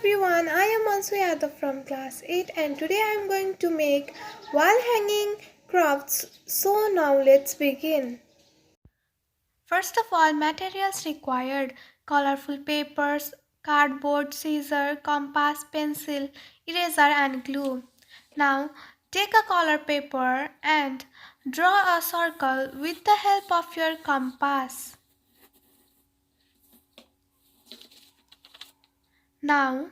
everyone, I am Anshu Yadav from class 8 and today I am going to make wall hanging crafts. So now let's begin. First of all, materials required: colorful papers, cardboard, scissors, compass, pencil, eraser and glue. Now take a color paper and draw a circle with the help of your compass. Now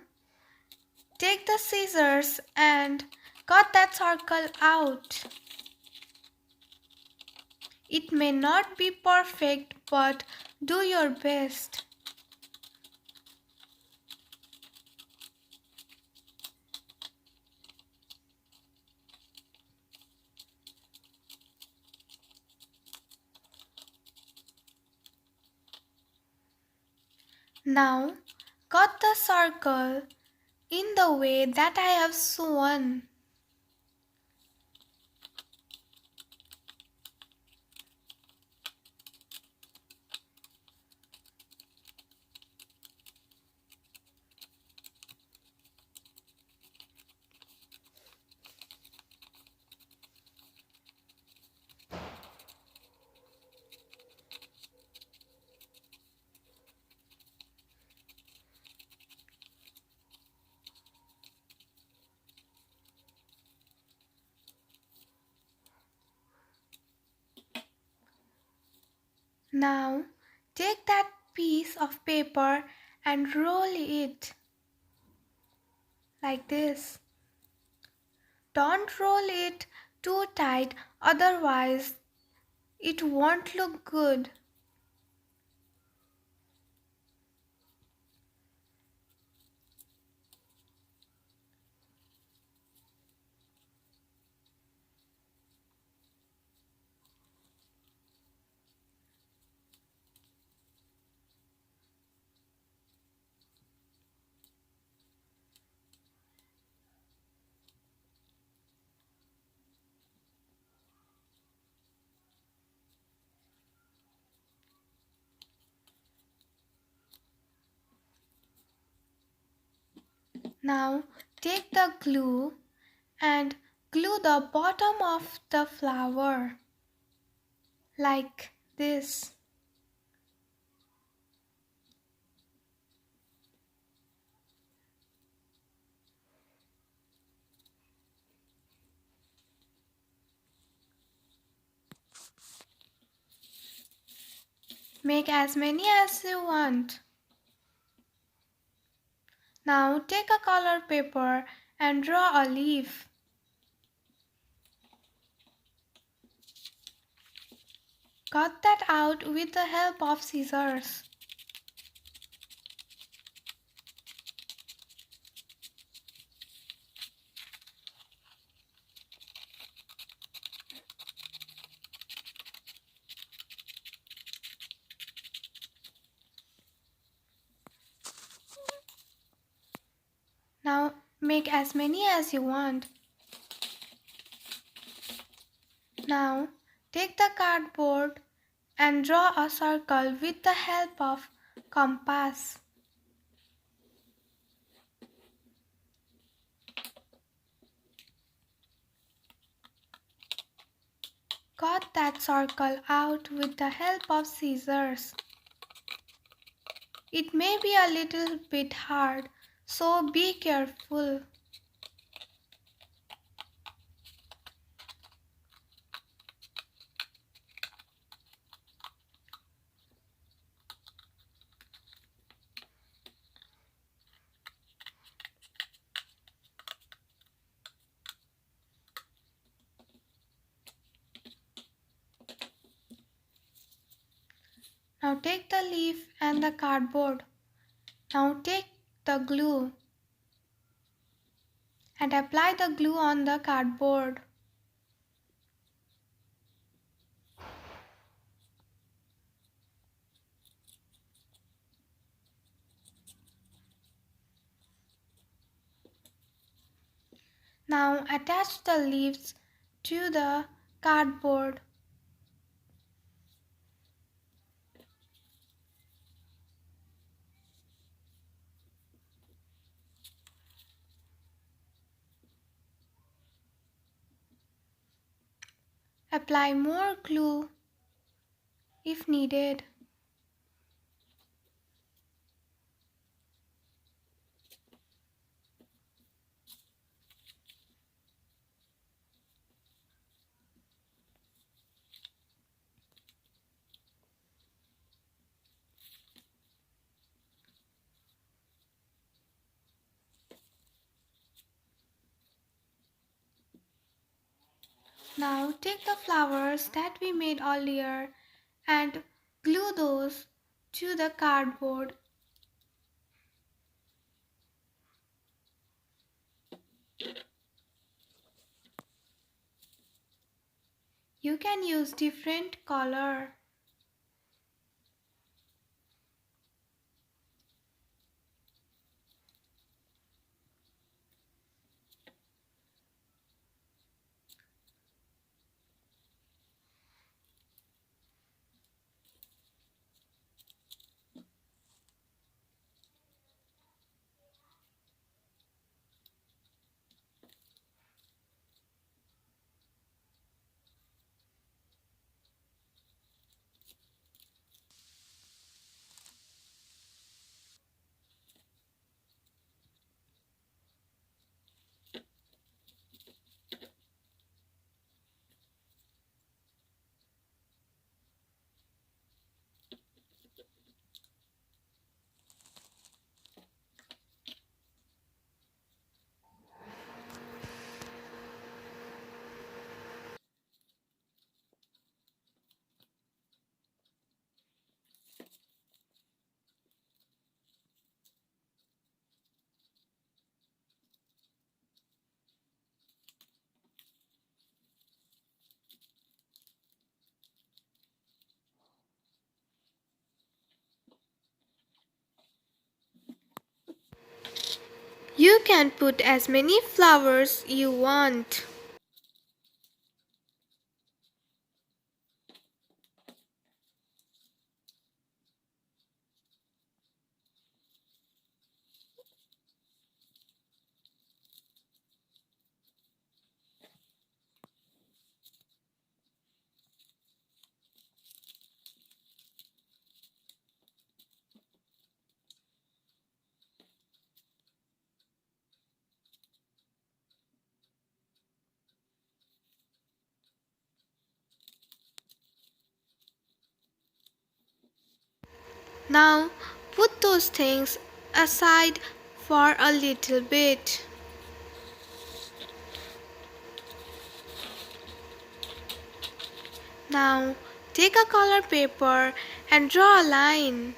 take the scissors and cut that circle out. It may not be perfect, but do your best. Now cut the circle in the way that I have shown. Now take that piece of paper and roll it like this. Don't roll it too tight, otherwise it won't look good. Now take the glue and glue the bottom of the flower like this. Make as many as you want. Now take a color paper and draw a leaf. Cut that out with the help of scissors. Now make as many as you want. Now take the cardboard and draw a circle with the help of compass. Cut that circle out with the help of scissors. It may be a little bit hard, so be careful. Now take the leaf and the cardboard. Now take the glue and apply the glue on the cardboard. Now attach the leaves to the cardboard. Apply more glue if needed. Now take the flowers that we made earlier and glue those to the cardboard. You can use different color. You can put as many flowers you want. Now put those things aside for a little bit. Now take a color paper and draw a line.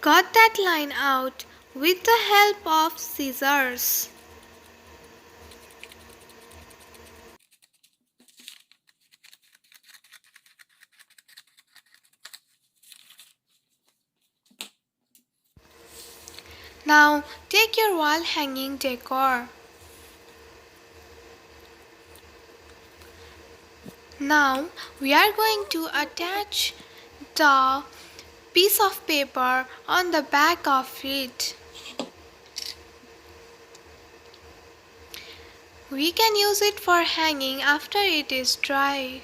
Cut that line out with the help of scissors. Now take your wall hanging decor. Now we are going to attach the piece of paper on the back of it. We can use it for hanging after it is dry.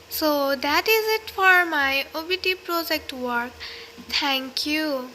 So that is it for my OBT project work. Thank you.